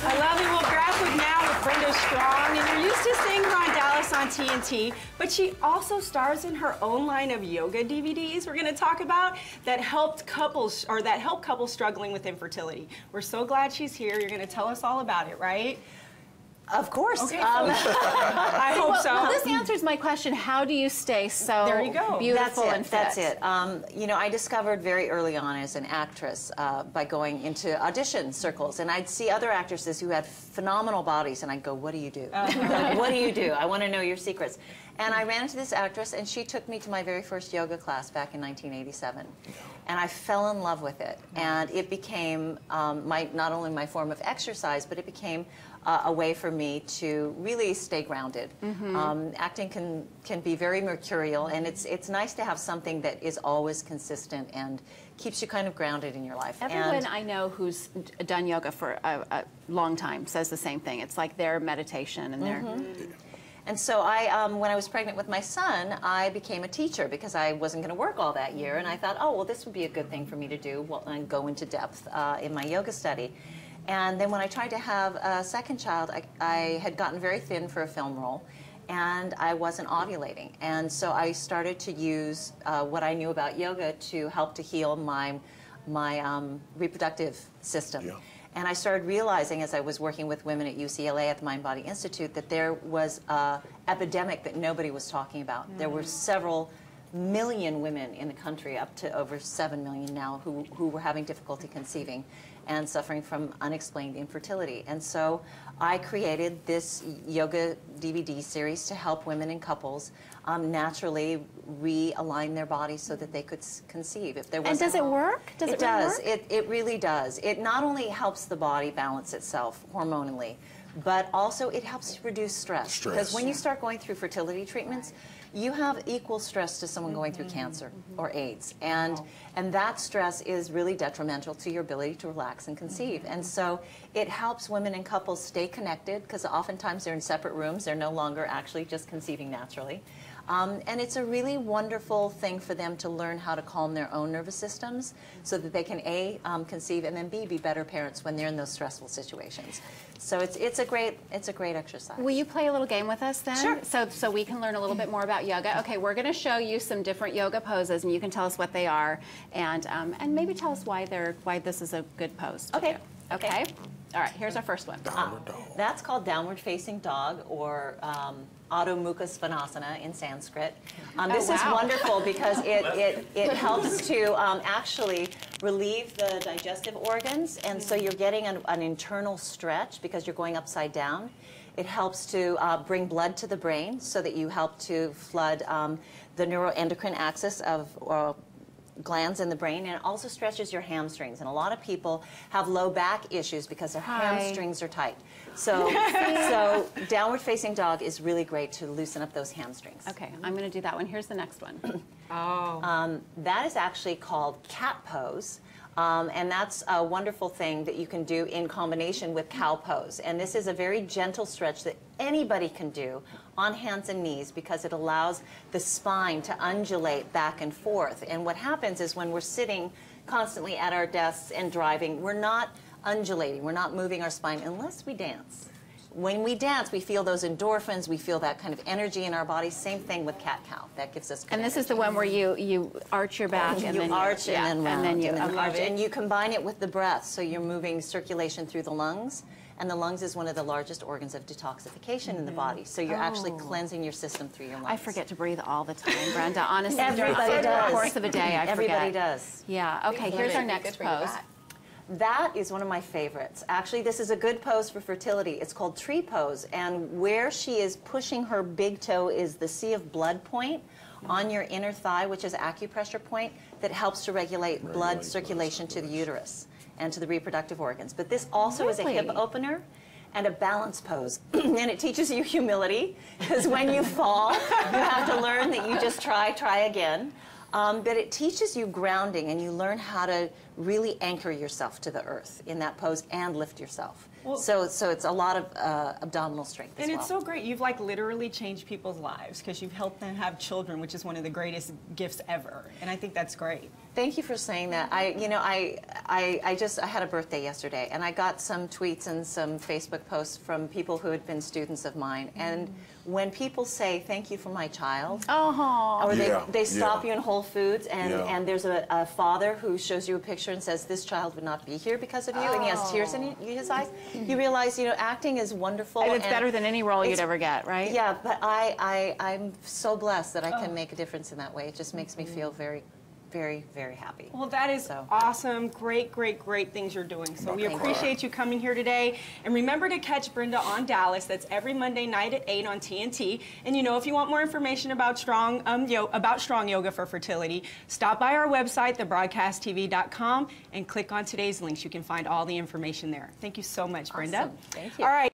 I love it. We'll graphic now with Brenda Strong, and you're used to seeing her on Dallas on TNT, but she also stars in her own line of yoga DVDs we're going to talk about that help couples struggling with infertility. We're so glad she's here. You're going to tell us all about it, right? Of course. Okay, I hope so. Well, this answers my question. How do you stay so beautiful and fit? That's it. You know, I discovered very early on as an actress by going into audition circles, and I'd see other actresses who had phenomenal bodies, and I'd go, what do you do? What do you do? I want to know your secrets. And I ran into this actress, and she took me to my very first yoga class back in 1987. And I fell in love with it. And it became not only my form of exercise, but it became a way for me to really stay grounded. Acting can be very mercurial, and it's nice to have something that is always consistent and keeps you kind of grounded in your life. Everyone I know who's done yoga for a long time says the same thing. It's like their meditation and their... And so when I was pregnant with my son, I became a teacher because I wasn't going to work all that year. And I thought, oh, well, this would be a good thing for me to do and go into depth in my yoga study. And then when I tried to have a second child, I had gotten very thin for a film role, and I wasn't ovulating. And so I started to use what I knew about yoga to help to heal my reproductive system. Yeah. And I started realizing as I was working with women at UCLA at the Mind Body Institute that there was an epidemic that nobody was talking about. There were several million women in the country, up to over 7 million now, who were having difficulty conceiving and suffering from unexplained infertility. And so I created this yoga DVD series to help women and couples naturally realign their bodies so that they could conceive. If there was and does it work? Does it really work? It really does. It not only helps the body balance itself hormonally, but also it helps reduce stress. Because when you start going through fertility treatments, you have equal stress to someone going through cancer or AIDS. And that stress is really detrimental to your ability to relax and conceive. And so it helps women and couples stay connected, because oftentimes they're in separate rooms. They're no longer actually just conceiving naturally. And it's a really wonderful thing for them to learn how to calm their own nervous systems so that they can A, conceive, and then B, be better parents when they're in those stressful situations. So it's a great exercise. Will you play a little game with us then? Sure. So we can learn a little bit more about yoga. Okay, we're going to show you some different yoga poses, and you can tell us what they are, and maybe tell us why this is a good pose. Okay. Okay. All right. Here's our first one. Downward dog. That's called downward facing dog, or Adho Mukha Svanasana in Sanskrit. This is wonderful because it helps to actually relieve the digestive organs, and so you're getting an internal stretch because you're going upside down. It helps to bring blood to the brain so that you help to flood the neuroendocrine axis of glands in the brain, and it also stretches your hamstrings. And a lot of people have low back issues because their hamstrings are tight. So downward facing dog is really great to loosen up those hamstrings. Okay, I'm going to do that one. Here's the next one. That is actually called cat pose. And that's a wonderful thing that you can do in combination with cow pose. And this is a very gentle stretch that anybody can do on hands and knees because it allows the spine to undulate back and forth. And what happens is when we're sitting constantly at our desks and driving, we're not undulating, we're not moving our spine unless we dance. When we dance, we feel those endorphins, we feel that kind of energy in our body. Same thing with cat-cow. That gives us good And this energy. is the one where you arch your back and then arch you, and then round, and then you arch. And you combine it with the breath, so you're moving circulation through the lungs. And the lungs is one of the largest organs of detoxification in the body. So you're actually cleansing your system through your lungs. I forget to breathe all the time, Brenda. Honestly, Everybody during does. the course of a day, I forget. Everybody does. Yeah. Okay. Here's our next pose. That is one of my favorites. Actually, this is a good pose for fertility. It's called tree pose, and where she is pushing her big toe is the sea of blood point on your inner thigh, which is acupressure point that helps to regulate blood circulation to the uterus and to the reproductive organs. But this also is a hip opener and a balance pose. And it teaches you humility, because when you fall, you have to learn that you just try again. But it teaches you grounding, and you learn how to really anchor yourself to the earth in that pose and lift yourself. so it's a lot of abdominal strength as And well. it's so great. You've like literally changed people's lives because you've helped them have children, which is one of the greatest gifts ever. And I think that's great. Thank you for saying that. I had a birthday yesterday, and I got some tweets and some Facebook posts from people who had been students of mine. And when people say thank you for my child, or they stop you in Whole Foods, and there's a father who shows you a picture and says this child would not be here because of you, and he has tears in his eyes, you realize acting is wonderful. And it's better than any role you'd ever get, right? Yeah, but I'm so blessed that I can make a difference in that way. It just makes me feel very, very, very happy. Well, that is awesome. Great, great, great things you're doing. So we appreciate you coming here today. And remember to catch Brenda on Dallas. That's every Monday night at 8 on TNT. And if you want more information about Strong Yoga for Fertility, stop by our website, thebroadcasttv.com, and click on today's links. You can find all the information there. Thank you so much, Brenda. Awesome. Thank you. All right.